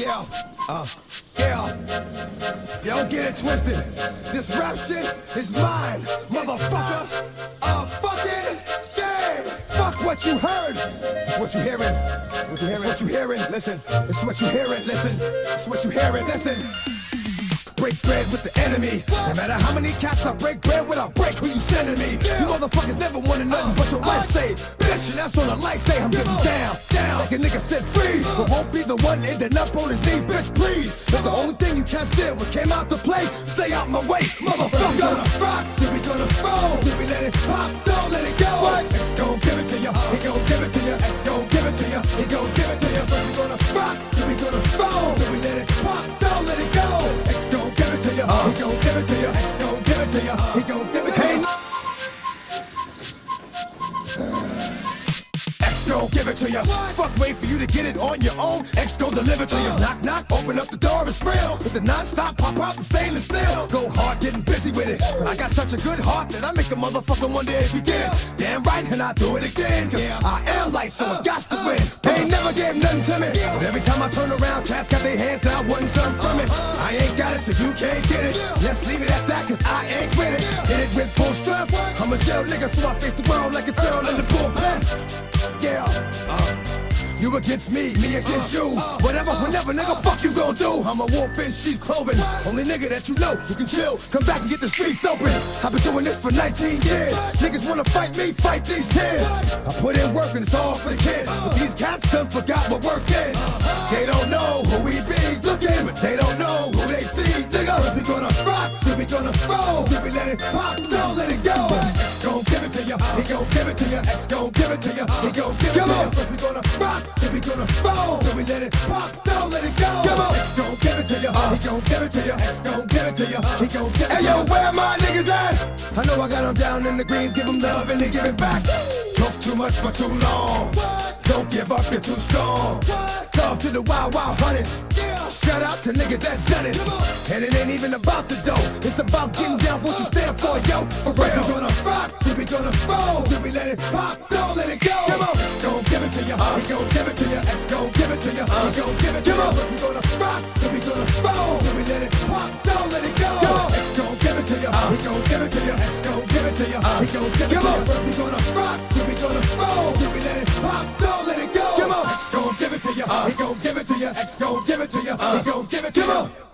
Yeah, yeah. Don't get it twisted. This rap shit is mine, motherfucker. A fucking game. Fuck what you heard. It's what you hearing. It's what you hearing. Listen. It's what you hearing. Listen. It's what you hearing. Listen. Break bread with the enemy. No matter how many cats I break bread with, I break who you sending me. You motherfuckers never wanted nothing but your life saved. Bitch, and that's on a life day. I'm getting down, like a nigga said freeze. But won't be the one ending up on his knees, bitch, please. If the only thing you can't steal was came out to play, stay out my way, motherfucker. We gonna rock, then we gonna roll. Then we let it pop, don't let it go. What? X gon' give it to you, he gon' give it to you. X gon' give it to you, he gon' give it to you. First we gonna rock, then we gonna roll. Then we let it pop, don't let it go. X gon' give it to you, he gon' give it to you. X gon' give it to you, he gon' give it to you. X gon' give it to you. Fuck, wait for you to get it on your own. X gon' deliver to you. Knock, knock, open up the door, it's real. With the non-stop pop up, I'm stainless steel. Go hard, getting busy with it. But I got such a good heart that I make a motherfucker wonder if he did. Damn right, and I do it again. Cause I am light, so I got to win. They ain't never gave nothing to me. But every time I turn around, cats got their hands out, wanting something from it. I ain't got it, so you can't get it. Let's leave it at that, cause I ain't with it. Hit it with full strength. I'm a jail nigga, so I face the world like a girl in the bullpen. Yeah, you against me, me against you. Whatever, whenever, nigga, fuck you gon' do. I'm a wolf in sheep's clothing. Only nigga that you know who can chill. Come back and get the streets open. I've been doing this for 19 years. Niggas wanna fight me, fight these tears. I put in work and it's all for the kids. But these cats done forgot what work is. They don't know who we be looking, but they don't know who they see. Nigga, if we gonna rock, then we gonna roll. Then we let it pop, don't let it go. X gon' give it to you, he gon' give it to you. X gon' give it to you, he gon' give it to you. First we gonna rock, then we gonna roll. Then we let it pop, don't let it go. X gon' give it to you, he gon' give it to you. X gon' give it to you, he gon' give it to you. Hey yo, where my niggas at? I know I got them down in the greens, give them love and they give it back. Talk too much for too long. Don't give up, you're too strong. Love to the wild, wild hunters. Shout out to niggas that done it. And it ain't even about the dough. It's about getting down for what you stand for, yo. For real. We gonna rock, then we gonna roll. Then we let it pop, don't let it go. Come on. X gon' give it to you, he gon' give it to you. X gon' give it to you, he gon' give it to you. We gonna rock, then we gonna roll. Then we let it pop, don't let it go. X gon' give it to you, he gon' give it to you. X gon' give it to you, he gon' give it to you. First we gonna rock, then we gonna roll. Then we let it pop, don't let it go. X gon' give it to you, he gon' give it to you. X gon' give it to you, he gon' give it to you.